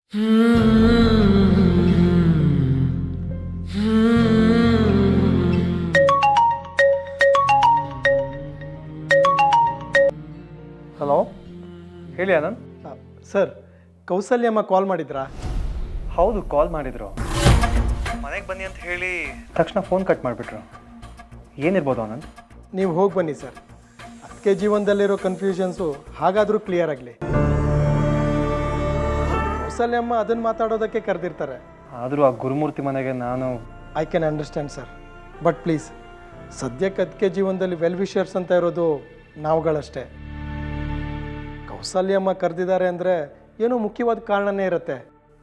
Hello, ಹೇಳಿ Anand. Sir, ಕೌಸಲ್ಯಮ್ಮ ಕಾಲ್ ಮಾಡಿದ್ರಾ? ಹೌದು, ಕಾಲ್ ಮಾಡಿದ್ರು. ಮನೆಗೆ ಬನ್ನಿ ಅಂತ ಹೇಳಿ ತಕ್ಷಣ ಫೋನ್ ಕಟ್ ಮಾಡಿಬಿಟ್ರು. ಏನಿರ್ಬೋದು ಆನಂದ್? ನೀವು ಹೋಗಿ ಬನ್ನಿ ಸರ್. ಅದಕ್ಕೆ ಜೀವನದಲ್ಲಿರೋ ಕನ್ಫ್ಯೂಷನ್ಸು ಹಾಗಾದರೂ ಕ್ಲಿಯರ್ ಆಗಲಿ. ಕೌಸಲ್ಯಮ್ಮ ಅದನ್ನು ಮಾತಾಡೋದಕ್ಕೆ ಕರೆದಿರ್ತಾರೆ. ಆದರೂ ಆ ಗುರುಮೂರ್ತಿ ಮನೆಗೆ ನಾನು I can understand sir, but please, ಸದ್ಯಕ್ಕೆ ಅದಕ್ಕೆ ಜೀವನದಲ್ಲಿ ವೆಲ್ ವಿಷರ್ಸ್ ಅಂತ ಇರೋದು ನಾವುಗಳಷ್ಟೇ. ಕೌಸಲ್ಯಮ್ಮ ಕರೆದಿದ್ದಾರೆ ಅಂದರೆ ಏನೋ ಮುಖ್ಯವಾದ ಕಾರಣನೇ ಇರುತ್ತೆ.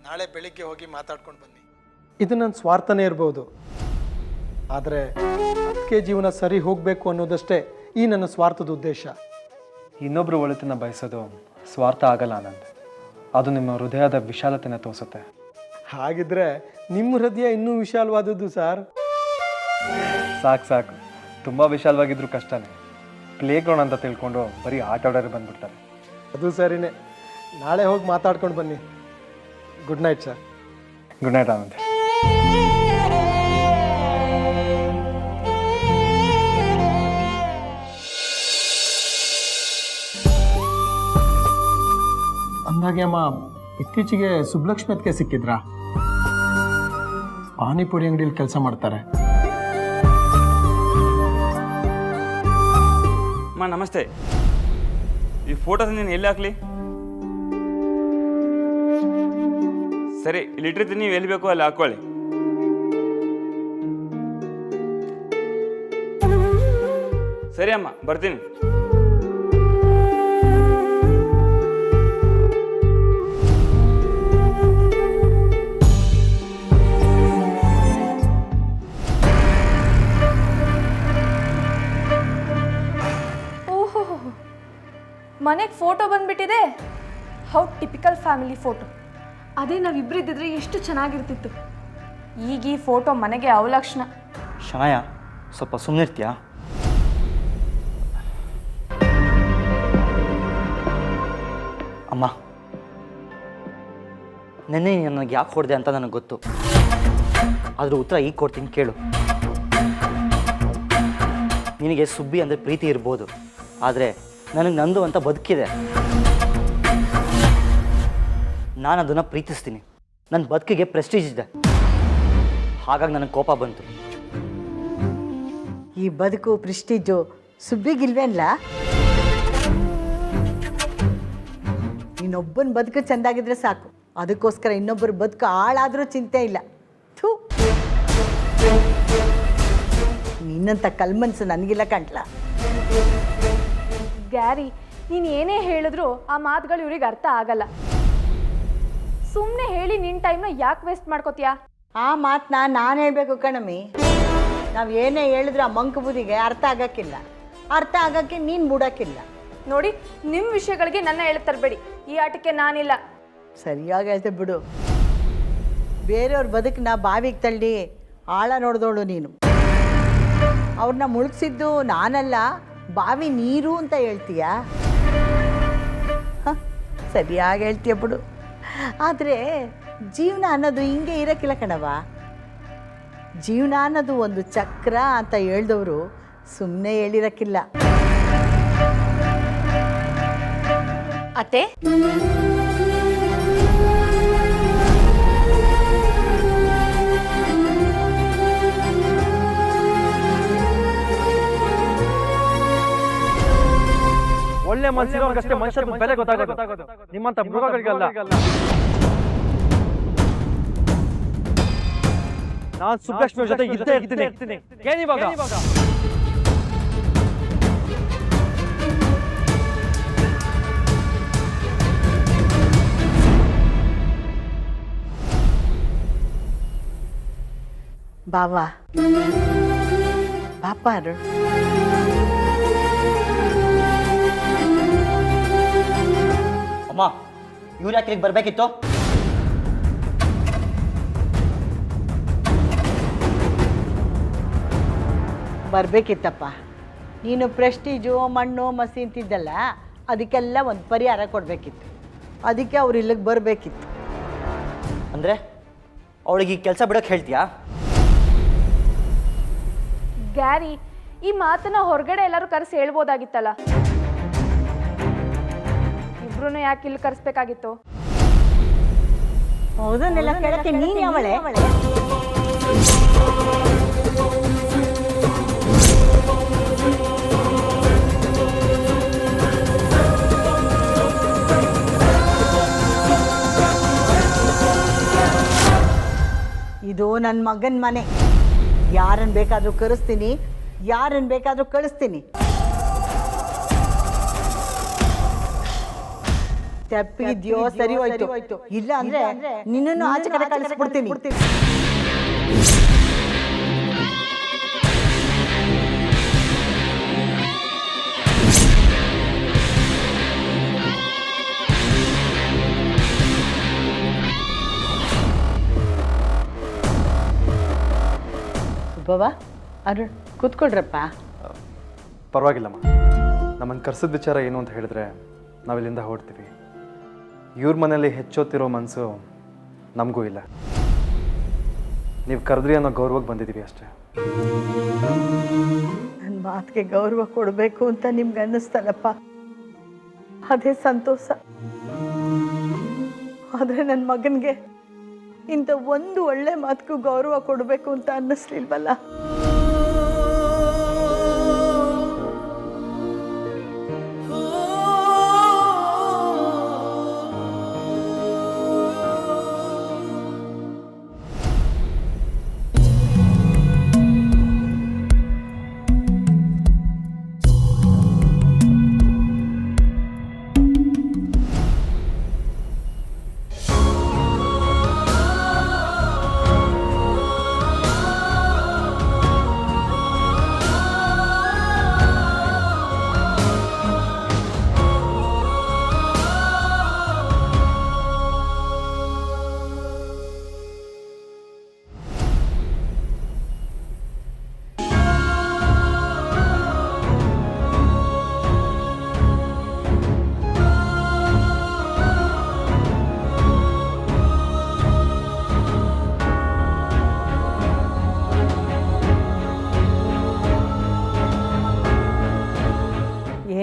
ನಾಳೆ ಬೆಳಿಗ್ಗೆ ಹೋಗಿ ಮಾತಾಡ್ಕೊಂಡು ಬನ್ನಿ. ಇದು ನನ್ನ ಸ್ವಾರ್ಥನೇ ಇರ್ಬೋದು, ಆದರೆ ಅದಕ್ಕೆ ಜೀವನ ಸರಿ ಹೋಗಬೇಕು ಅನ್ನೋದಷ್ಟೇ ಈ ನನ್ನ ಸ್ವಾರ್ಥದ ಉದ್ದೇಶ. ಇನ್ನೊಬ್ಬರು ಒಳಿತನ್ನ ಬಯಸೋದು ಸ್ವಾರ್ಥ ಆಗಲ್ಲ ಆನಂದ್. ಅದು ನಿಮ್ಮ ಹೃದಯದ ವಿಶಾಲತೆನ ತೋರಿಸುತ್ತೆ. ಹಾಗಿದ್ರೆ ನಿಮ್ಮ ಹೃದಯ ಇನ್ನೂ ವಿಶಾಲವಾದದ್ದು ಸರ್. ಸಾಕು ಸಾಕು, ತುಂಬ ವಿಶಾಲವಾಗಿದ್ರು ಕಷ್ಟನೇ. ಪ್ಲೇ ಗ್ರೌಂಡ್ ಅಂತ ತಿಳ್ಕೊಂಡು ಬರೀ ಆಟ ಆಡೋರು ಬಂದ್ಬಿಡ್ತಾರೆ. ಅದು ಸರಿನೇ. ನಾಳೆ ಹೋಗಿ ಮಾತಾಡ್ಕೊಂಡು ಬನ್ನಿ. Good night sir. Good night Anand. ಅಂದಾಗೆ ಅಮ್ಮ, ಇತ್ತೀಚೆಗೆ ಸುಬ್ಲಕ್ಷ್ಮಿ ಅದಕ್ಕೆ ಸಿಕ್ಕಿದ್ರಾ? ಪಾನಿಪುರಿ ಅಂಗಡಿಯಲ್ಲಿ ಕೆಲಸ ಮಾಡ್ತಾರೆ. ಅಮ್ಮ ನಮಸ್ತೆ. ಈ ಫೋಟೋಸ್ ನೀನು ಎಲ್ಲಿ ಹಾಕ್ಲಿ? ಸರಿ, ಇಲ್ಲಿಟ್ಟಿರ್ತೀನಿ, ನೀವು ಎಲ್ಲಿ ಬೇಕೋ ಅಲ್ಲಿ ಹಾಕೊಳ್ಳಿ. ಸರಿ ಅಮ್ಮ, ಬರ್ತೀನಿ. ಮನೆಗೆ ಫೋಟೋ ಬಂದ್ಬಿಟ್ಟಿದೆ. How typical family photo. ಅದೇ ನಾವಿಬ್ಬರಿದ್ದಿದ್ರೆ ಎಷ್ಟು ಚೆನ್ನಾಗಿರ್ತಿತ್ತು. ಈಗ ಈ ಫೋಟೋ ಮನೆಗೆ ಅವಲಕ್ಷಣ. ಶನಾಯ, ಸ್ವಲ್ಪ ಸುಮ್ಮನಿರ್ತೀಯಾ? ಅಮ್ಮ, ನೆನ್ನೆ ನನಗೆ ಯಾಕೆ ಹೊಡೆದೆ ಅಂತ ನನಗೆ ಗೊತ್ತು. ಅದ್ರ ಉತ್ತರ ಈಗ ಕೊಡ್ತೀನಿ, ಕೇಳು. ನಿನಗೆ ಸುಬ್ಬಿ ಅಂದರೆ ಪ್ರೀತಿ ಇರ್ಬೋದು, ಆದರೆ ನನಗೆ ನಂದು ಅಂತ ಬದುಕಿದೆ. ನಾನು ಅದನ್ನು ಪ್ರೀತಿಸ್ತೀನಿ. ನನ್ನ ಬದುಕಿಗೆ ಪ್ರೆಸ್ಟೀಜ್ ಇದೆ. ಹಾಗಾಗಿ ನನಗೆ ಕೋಪ ಬಂತು. ಈ ಬದುಕು ಪ್ರೆಸ್ಟೀಜು ಸುಬ್ಬಿಗಿಲ್ವೇನ್ಲ? ನೀನೊಬ್ಬನ ಬದುಕು ಚೆಂದಾಗಿದ್ರೆ ಸಾಕು, ಅದಕ್ಕೋಸ್ಕರ ಇನ್ನೊಬ್ಬರ ಬದುಕು ಹಾಳಾದರೂ ಚಿಂತೆ ಇಲ್ಲ. ಥೂ, ನಿನ್ನಂಥ ಕಲ್ಮನ್ಸು ನನಗಿಲ್ಲ ಕಂಡ್ಲ. ಗ್ಯಾರಿ, ನೀನು ಏನೇ ಹೇಳಿದ್ರು ಆ ಮಾತುಗಳು ಇವ್ರಿಗೆ ಅರ್ಥ ಆಗಲ್ಲ. ಸುಮ್ಮನೆ ಹೇಳಿ ನಿನ್ನ ಟೈಮ್ನ ಯಾಕೆ ವೇಸ್ಟ್ ಮಾಡ್ಕೋತೀಯಾ? ಆ ಮಾತನ್ನ ನಾನು ಹೇಳಬೇಕು ಕಣಮಿ. ನಾವು ಏನೇ ಹೇಳಿದ್ರು ಆ ಮಂಕು ಬುದಿಗೆ ಅರ್ಥ ಆಗಕ್ಕಿಲ್ಲ. ಅರ್ಥ ಆಗಕ್ಕೆ ನೀನು ಬಿಡೋಕ್ಕಿಲ್ಲ. ನೋಡಿ, ನಿಮ್ಮ ವಿಷಯಗಳಿಗೆ ನನ್ನ ಹೇಳಕ್ ತರಬೇಡಿ. ಈ ಆಟಕ್ಕೆ ನಾನಿಲ್ಲ. ಸರಿಯಾಗಿ ಹೇಳ್ತೆ ಬಿಡು. ಬೇರೆಯವ್ರ ಬದುಕನ್ನ ಬಾವಿಗೆ ತಳ್ಳಿ ಆಳ ನೋಡ್ದೋಳು ನೀನು. ಅವ್ರನ್ನ ಮುಳುಗಿಸಿದ್ದು ನಾನಲ್ಲ, ಬಾವಿ ನೀರು ಅಂತ ಹೇಳ್ತೀಯ. ಸರಿಯಾಗಿ ಹೇಳ್ತೀಯ ಬಿಡು. ಆದರೆ ಜೀವನ ಅನ್ನೋದು ಹಿಂಗೆ ಇರೋಕ್ಕಿಲ್ಲ ಕಣವ. ಜೀವನ ಅನ್ನೋದು ಒಂದು ಚಕ್ರ ಅಂತ ಹೇಳ್ದವರು ಸುಮ್ಮನೆ ಹೇಳಿರಕ್ಕಿಲ್ಲ. ಅತ್ತೆ, ಒಳ್ಳೆ ಮನುಷ್ಯರಿಗಷ್ಟೇ ಮನುಷ್ಯರ ಬೆಲೆ ಗೊತ್ತಾಗೋದು, ನಿಮ್ಮಂತ ಮೃಗಗಳಿಗಲ್ಲ. ನಾನು ಸುಬ್ಲಕ್ಷ್ಮಿ ಜೊತೆ ಇದ್ದೇ ಇರ್ತೀನಿ. ಏನಿವಾಗ? ಬಾವಾ, ಬಾಪಾರು. ಅಮ್ಮ, ಇವ್ರು ಯಾಕೆ ಇಲ್ಲಿಗೆ ಬರಬೇಕಿತ್ತು? ಬರಬೇಕಿತ್ತಪ್ಪ. ನೀನು ಪ್ರೆಸ್ಟೀಜು ಮಣ್ಣು ಮಸಿ ಅಂತಿದ್ದಲ್ಲ, ಅದಕ್ಕೆಲ್ಲ ಒಂದು ಪರಿಹಾರ ಕೊಡಬೇಕಿತ್ತು. ಅದಕ್ಕೆ ಅವ್ರು ಇಲ್ಲಿಗೆ ಬರಬೇಕಿತ್ತು. ಅಂದರೆ ಅವಳಿಗೆ ಈ ಕೆಲಸ ಬಿಡೋಕ್ಕೆ ಹೇಳ್ತೀಯಾ? ಗ್ಯಾರಿ, ಈ ಮಾತನ್ನ ಹೊರಗಡೆ ಎಲ್ಲರೂ ಕರೆಸಿ ಹೇಳ್ಬೋದಾಗಿತ್ತಲ್ಲ. ಇಬ್ರು ಯಾಕೆ ಇಲ್ಲಿ ಕರೆಸ್ಬೇಕಾಗಿತ್ತು? ಹೌದನ್ನೆಲ್ಲ ಕೇಳಕ್ಕೆ ನೀನು ಯಾವಳೆ? ಇದು ನನ್ನ ಮಗನ ಮನೆ. ಯಾರನ್ನು ಬೇಕಾದರೂ ಕರೆಸ್ತೀನಿ, ಯಾರನ್ನು ಬೇಕಾದರೂ ಕಳಿಸ್ತೀನಿ. ತಪ್ಪಿದ್ಯೋ ಸರಿ ಹೋಯ್ತು, ಇಲ್ಲ ಅಂದ್ರೆ ನಿನ್ನನ್ನು ಆಚೆ ಕಡೆ ಕಳಿಸ್ಬಿಡ್ತೀನಿ. ಸುಬ್ಬವ್ವ, ಅರುಣ್ ಕೂತ್ಕೊಳ್ರಪ್ಪ. ಪರವಾಗಿಲ್ಲಮ್ಮ. ನಮ್ಮನ್ನು ಕರ್ಸಿದ ವಿಚಾರ ಏನು ಅಂತ ಹೇಳಿದ್ರೆ ನಾವಿಲ್ಲಿಂದ ಹೊರಡ್ತೀವಿ. ಇವ್ರ ಮನೇಲಿ ಹೆಚ್ಚೋತಿರೋ ಮನಸ್ಸು ನಮಗೂ ಇಲ್ಲ. ನೀವು ಕರೆದ್ರಿ ಅನ್ನೋ ಗೌರವಕ್ಕೆ ಬಂದಿದ್ದೀವಿ ಅಷ್ಟೇ. ನನ್ನ ಮಾತಿಗೆ ಗೌರವ ಕೊಡಬೇಕು ಅಂತ ನಿಮ್ಗೆ ಅನ್ನಿಸ್ತಲ್ಲಪ್ಪ, ಅದೇ ಸಂತೋಷ. ಆದರೆ ನನ್ನ ಮಗನಿಗೆ ಇಂಥ ಒಂದು ಒಳ್ಳೆ ಮಾತಿಗೂ ಗೌರವ ಕೊಡಬೇಕು ಅಂತ ಅನ್ನಿಸ್ಲಿಲ್ವಲ್ಲ.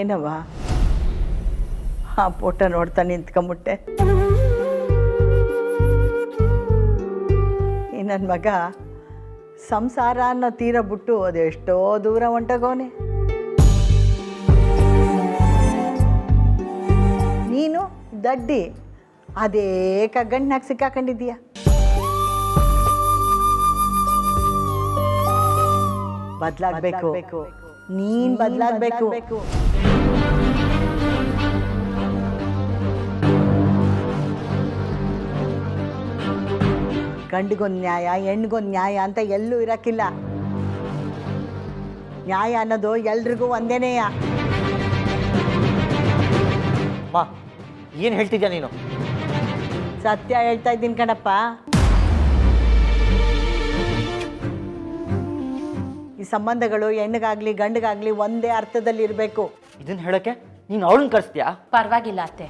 ಏನವ್ವ ಆ ಫೋಟೋ ನೋಡ್ತಾ ನಿಂತ್ಕೊಂಬಿಟ್ಟೆ? ಈ ನನ್ನ ಮಗ ಸಂಸಾರ ಅನ್ನೋ ತೀರ ಬಿಟ್ಟು ಅದೆಷ್ಟೋ ದೂರ ಹೊಂಟೋಗವನೆ. ನೀನು ದಡ್ಡಿ ಅದೇ ಕಗ್ಗಂಟ್ನಾಗ ಸಿಕ್ಕಾಕೊಂಡಿದ್ದೀಯ. ಬದಲಾಗಬೇಕು, ನೀನ್ ಬದಲಾಗಬೇಕು. ಗಂಡಿಗೊಂದು ನ್ಯಾಯ, ಹೆಣ್ಣಿಗೊಂದು ನ್ಯಾಯ ಅಂತ ಎಲ್ಲೂ ಇರಕ್ಕಿಲ್ಲ. ನ್ಯಾಯ ಅನ್ನೋದು ಎಲ್ರಿಗೂ ಒಂದೇನೇಯ. ಮಾ, ಏನು ಹೇಳ್ತಿದ್ಯಾ ನೀನು? ಸತ್ಯ ಹೇಳ್ತಾ ಇದ್ದೀನಿ ಕಣಪ್ಪ. ಈ ಸಂಬಂಧಗಳು ಹೆಣ್ಣಿಗಾಗ್ಲಿ ಗಂಡಿಗಾಗ್ಲಿ ಒಂದೇ ಅರ್ಥದಲ್ಲಿ ಇರಬೇಕು. ಇದನ್ನು ಹೇಳೋಕ್ಕೆ ನೀನು ಅವಳನ್ನ ಕರೆಸ್ತೀಯಾ? ಪರವಾಗಿಲ್ಲ ಅತ್ತೆ,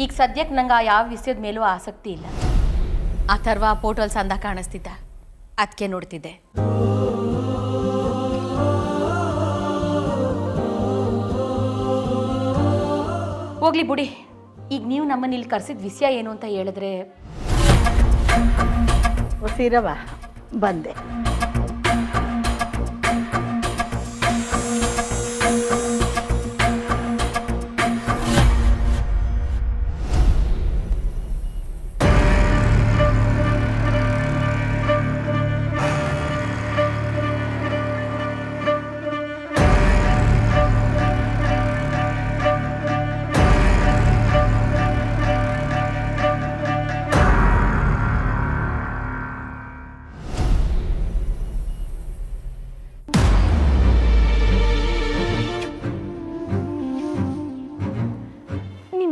ಈಗ ಸದ್ಯಕ್ಕೆ ನಂಗೆ ಯಾವ ವಿಷಯದ ಮೇಲೂ ಆಸಕ್ತಿ ಇಲ್ಲ. ಅಥರ್ವ ಫೋಟೋಲ್ ಸಂದ ಕಾಣಿಸ್ತಿದ್ದ, ಅದಕ್ಕೆ ನೋಡ್ತಿದ್ದೆ. ಹೋಗ್ಲಿ ಬಿಡಿ. ಈಗ ನೀವು ನಮ್ಮನ್ನ ಇಲ್ಲಿ ಕರೆಸಿದ ವಿಷಯ ಏನು ಅಂತ ಹೇಳಿದ್ರೆ? ಸೀರವ ಬಂದೆ.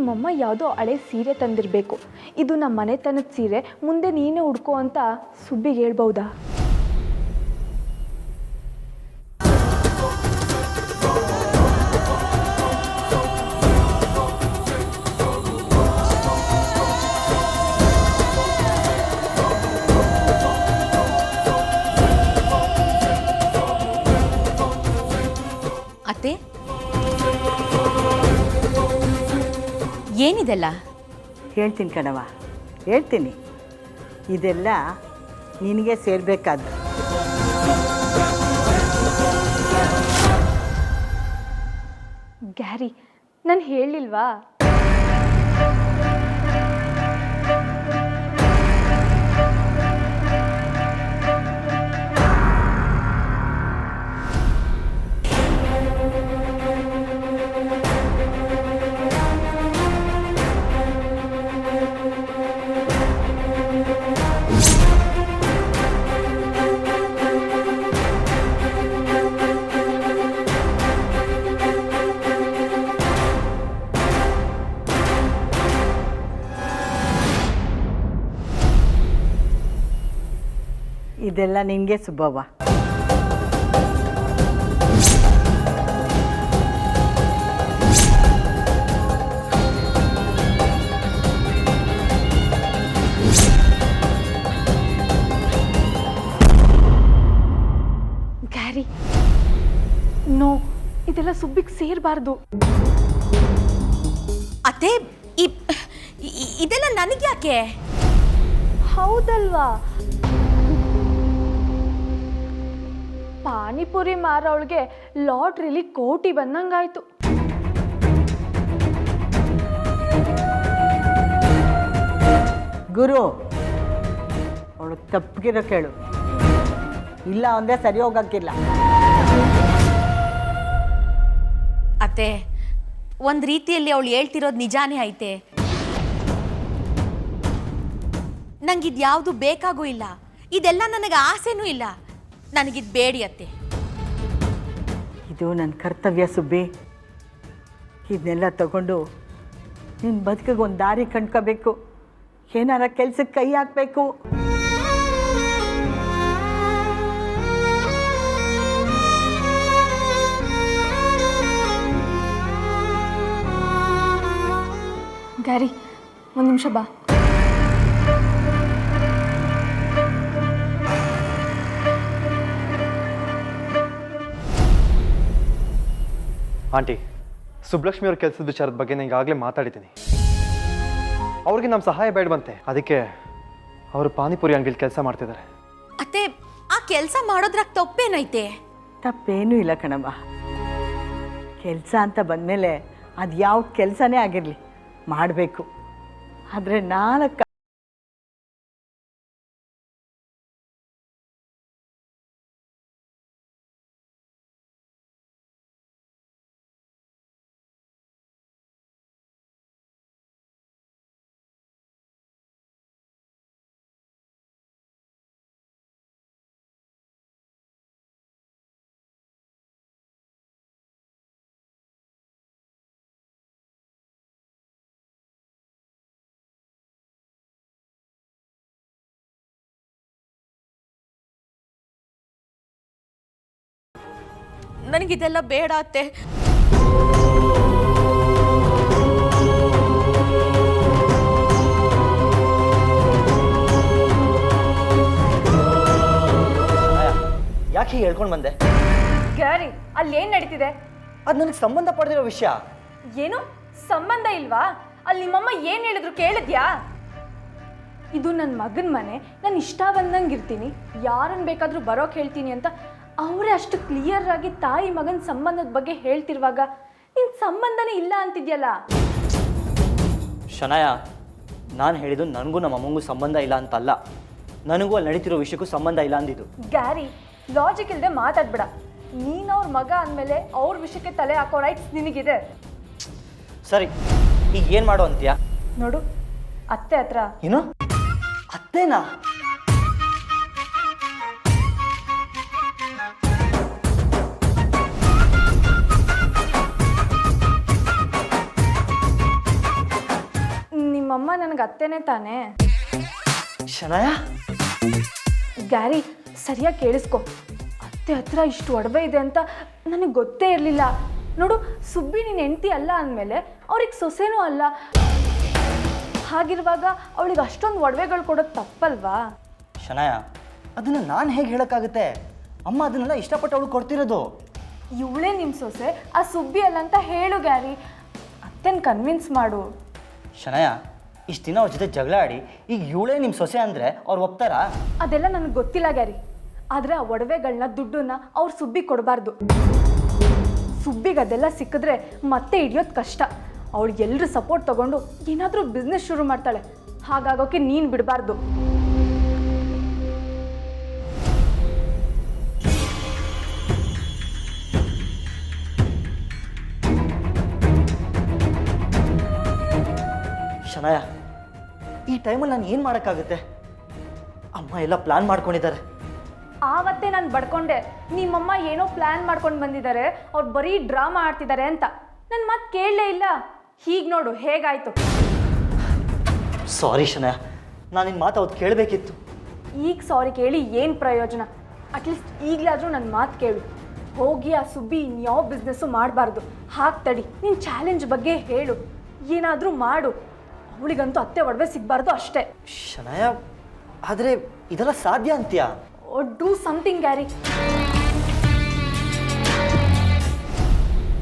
ನಮ್ಮಮ್ಮ ಯಾವುದೋ ಹಳೆ ಸೀರೆ ತಂದಿರಬೇಕು. ಇದು ನಮ್ಮ ಮನೆತನದ ಸೀರೆ, ಮುಂದೆ ನೀನೇ ಉಡ್ಕೋ ಅಂತ ಸುಬ್ಬಿಗೆ ಹೇಳ್ಬಹುದಾ? ಏನಿದೆಲ್ಲ? ಹೇಳ್ತೀನಿ ಕಣವ, ಹೇಳ್ತೀನಿ. ಇದೆಲ್ಲ ನಿನಗೆ ಸೇರಬೇಕಾದ್ದು. ಗ್ಯಾರಿ, ನಾನು ಹೇಳಿಲ್ವಾ? ಇದೆಲ್ಲ ನಿನಗೆ ಸುಬ್ಬವ್ವ. ಗ್ಯಾರಿ, ನೋ, ಇದೆಲ್ಲ ಸುಬ್ಬಿಗೆ ಸೇರಬಾರ್ದು. ಅತ್ತೆ, ಇದೆಲ್ಲ ನನಗ್ಯಾಕೆ? ಹೌದಲ್ವಾ? ಪಾನಿಪುರಿ ಮಾರೋಳಿಗೆ ಲಾಟ್ರಿಲಿ ಕೋಟಿ ಬಂದಂಗಾಯ್ತು. ಗುರು, ಅವಳು ತಪ್ಪಿಗಿರೋ ಕೇಳು. ಇಲ್ಲ ಒಂದೇ ಸರಿ ಹೋಗಕ್ಕಿಲ್ಲ. ಅತ್ತೆ, ಒಂದು ರೀತಿಯಲ್ಲಿ ಅವಳು ಹೇಳ್ತಿರೋದು ನಿಜಾನೇ ಐತೆ. ನಂಗಿದು ಯಾವುದು ಬೇಕಾಗೂ ಇಲ್ಲ, ಇದೆಲ್ಲ ನನಗೆ ಆಸೆನೂ ಇಲ್ಲ. ನನಗಿದು ಬೇಡಿ ಅತ್ತೆ. ಇದು ನನ್ನ ಕರ್ತವ್ಯ ಸುಬ್ಬಿ. ಇದನ್ನೆಲ್ಲ ತಗೊಂಡು ನಿನ್ನ ಬದುಕಿಗೆ ಒಂದು ದಾರಿ ಕಂಡ್ಕೋಬೇಕು. ಏನಾರ ಕೆಲ್ಸಕ್ಕೆ ಕೈ ಹಾಕಬೇಕು. ಗ್ಯಾರಿ, ಒಂದು ನಿಮಿಷ ಬಾ. ಆಂಟಿ, ಸುಬ್ಲಕ್ಷ್ಮಿ ಅವ್ರ ಕೆಲಸದ ವಿಚಾರದ ಬಗ್ಗೆ ನಾನು ಈಗಾಗಲೇ ಮಾತಾಡಿದ್ದೀನಿ. ಅವ್ರಿಗೆ ನಮ್ಮ ಸಹಾಯ ಬೇಡವಂತೆ, ಅದಕ್ಕೆ ಅವರು ಪಾನಿಪುರಿ ಅಂಗಡಿಲಿ ಕೆಲಸ ಮಾಡ್ತಿದ್ದಾರೆ. ಅತ್ತೆ, ಆ ಕೆಲಸ ಮಾಡೋದ್ರಾಗ ತಪ್ಪೇನೈತೆ? ತಪ್ಪೇನೂ ಇಲ್ಲ ಕಣಮ್ಮ. ಕೆಲಸ ಅಂತ ಬಂದಮೇಲೆ ಅದು ಯಾವ ಕೆಲಸನೇ ಆಗಿರಲಿ ಮಾಡಬೇಕು. ಆದರೆ 4 ನನಗಿದೆಲ್ಲ ಬೇಡ ಅತ್ತೆ. ಯಾಕೆ ಹೇಳ್ಕೊಂಡು ಬಂದೆ? ಗ್ಯಾರಿ, ಅಲ್ಲಿ ಏನು ನಡೀತಿದೆ? ಅದು ನನಗೆ ಸಂಬಂಧ ಪಡೆದಿರೋ ವಿಷಯ. ಏನು ಸಂಬಂಧ ಇಲ್ವಾ? ಅಲ್ಲಿ ನಿಮ್ಮಮ್ಮ ಏನು ಹೇಳಿದ್ರು ಕೇಳಿದ್ಯಾ? ಇದು ನನ್ನ ಮಗನ ಮನೆ, ನಾನು ಇಷ್ಟ ಬಂದಂಗೆ ಇರ್ತೀನಿ, ಯಾರನ್ನು ಬೇಕಾದರೂ ಬರೋಕೆ ಹೇಳ್ತೀನಿ ಅಂತ ಅವರೇ ಅಷ್ಟು ಕ್ಲಿಯರ್ ಆಗಿ ತಾಯಿ ಮಗನ ಸಂಬಂಧದ ಬಗ್ಗೆ ಹೇಳ್ತಿರುವಾಗ ನಿನ್ನ ಸಂಬಂಧನೇ ಇಲ್ಲ ಅಂತಿದ್ಯಲ್ಲ. ಶನಾಯ, ನಾನು ಹೇಳಿದ್ದು ನನಗೂ ನಮ್ಮ ಅಮ್ಮಂಗೂ ಸಂಬಂಧ ಇಲ್ಲ ಅಂತಲ್ಲ, ನನಗೂ ಅಲ್ಲಿ ನಡೀತಿರೋ ವಿಷಯಕ್ಕೂ ಸಂಬಂಧ ಇಲ್ಲ ಅಂದಿದ್ದು. ಗ್ಯಾರಿ, ಲಾಜಿಕ್ ಇಲ್ಲದೆ ಮಾತಾಡ್ಬೇಡ. ನೀನು ಅವ್ರ ಮಗ ಅಂದಮೇಲೆ ಅವ್ರ ವಿಷಯಕ್ಕೆ ತಲೆ ಹಾಕೋ ರೈಟ್ಸ್ ನಿನಗಿದೆ. ಸರಿ, ಈಗ ಏನು ಮಾಡೋ ಅಂತೀಯಾ? ನೋಡು, ಅತ್ತೆ ಹತ್ರ. ಏನು ಅತ್ತೇನಾ? ನಿಮ್ಮಮ್ಮ ನನಗೆ ಅತ್ತೆನೇ ತಾನೇ? ಶನಾಯ, ಗ್ಯಾರಿ, ಸರಿಯಾಗಿ ಕೇಳಿಸ್ಕೊ. ಅತ್ತೆ ಹತ್ರ ಇಷ್ಟು ಒಡವೆ ಇದೆ ಅಂತ ನನಗೆ ಗೊತ್ತೇ ಇರಲಿಲ್ಲ. ನೋಡು, ಸುಬ್ಬಿ ನೀನು ಹೆಂಡತಿ ಅಲ್ಲ ಅಂದಮೇಲೆ ಅವ್ರಿಗೆ ಸೊಸೆನೂ ಅಲ್ಲ. ಹಾಗಿರುವಾಗ ಅವಳಿಗೆ ಅಷ್ಟೊಂದು ಒಡವೆಗಳು ಕೊಡೋದು ತಪ್ಪಲ್ವಾ? ಶನಾಯ, ಅದನ್ನು ನಾನು ಹೇಗೆ ಹೇಳೋಕ್ಕಾಗುತ್ತೆ? ಅಮ್ಮ ಅದನ್ನೆಲ್ಲ ಇಷ್ಟಪಟ್ಟು ಅವಳು ಕೊಡ್ತಿರೋದು. ಇವಳೇ ನಿಮ್ಮ ಸೊಸೆ, ಆ ಸುಬ್ಬಿ ಅಲ್ಲ ಅಂತ ಹೇಳು ಗ್ಯಾರಿ. ಅತ್ತೆನ ಕನ್ವಿನ್ಸ್ ಮಾಡು. ಶನಯ ಇಷ್ಟು ದಿನ ಅವ್ರ ಜೊತೆ ಜಗಳ ಆಡಿ ಈಗ ಇವಳೇ ನಿಮ್ಮ ಸೊಸೆ ಅಂದರೆ ಅವ್ರು ಒಪ್ತಾರಾ? ಅದೆಲ್ಲ ನನಗೆ ಗೊತ್ತಿಲ್ಲ ಗ್ಯಾರಿ. ಆದರೆ ಆ ಒಡವೆಗಳನ್ನ ದುಡ್ಡನ್ನ ಅವ್ರು ಸುಬ್ಬಿಗೆ ಕೊಡಬಾರ್ದು. ಸುಬ್ಬಿಗೆ ಅದೆಲ್ಲ ಸಿಕ್ಕಿದ್ರೆ ಮತ್ತೆ ಹಿಡಿಯೋದು ಕಷ್ಟ. ಅವಳು ಎಲ್ಲರೂ ಸಪೋರ್ಟ್ ತಗೊಂಡು ಏನಾದರೂ ಬಿಸ್ನೆಸ್ ಶುರು ಮಾಡ್ತಾಳೆ. ಹಾಗಾಗೋಕೆ ನೀನು ಬಿಡಬಾರ್ದು. ಶನಯ ಈ ಟೈಮಲ್ಲಿ ನಾನು ಏನು ಮಾಡೋಕ್ಕಾಗುತ್ತೆ? ಅಮ್ಮ ಎಲ್ಲ ಪ್ಲ್ಯಾನ್ ಮಾಡ್ಕೊಂಡಿದ್ದಾರೆ. ಆವತ್ತೇ ನಾನು ಬಡ್ಕೊಂಡೆ, ನಿಮ್ಮಮ್ಮ ಏನೋ ಪ್ಲ್ಯಾನ್ ಮಾಡ್ಕೊಂಡು ಬಂದಿದ್ದಾರೆ, ಅವ್ರು ಬರೀ ಡ್ರಾಮಾ ಆಡ್ತಿದ್ದಾರೆ ಅಂತ. ನನ್ನ ಮಾತು ಕೇಳಲೇ ಇಲ್ಲ. ಹೀಗೆ ನೋಡು ಹೇಗಾಯ್ತು. ಸಾರಿ ಶನಯ, ನಾನು ನಿನ್ನ ಮಾತು ಅವತ್ತು ಕೇಳಬೇಕಿತ್ತು. ಈಗ ಸಾರಿ ಕೇಳಿ ಏನು ಪ್ರಯೋಜನ? ಅಟ್ಲೀಸ್ಟ್ ಈಗಲಾದರೂ ನನ್ನ ಮಾತು ಕೇಳು. ಹೋಗಿ ಆ ಸುಬ್ಬಿ ಇನ್ಯಾವ ಬಿಸ್ನೆಸ್ಸು ಮಾಡಬಾರ್ದು. ಹಾಗೆ ತಡಿ, ನಿನ್ನ ಚಾಲೆಂಜ್ ಬಗ್ಗೆ ಹೇಳು, ಏನಾದರೂ ಮಾಡು. ಅವಳಿಗಂತೂ ಅತ್ತೆ ಒಡವೆ ಸಿಗಬಾರ್ದು ಅಷ್ಟೇ. ಶನಯ ಆದರೆ ಇದೆಲ್ಲ ಸಾಧ್ಯ ಅಂತೀಯಾ? Do something Gary.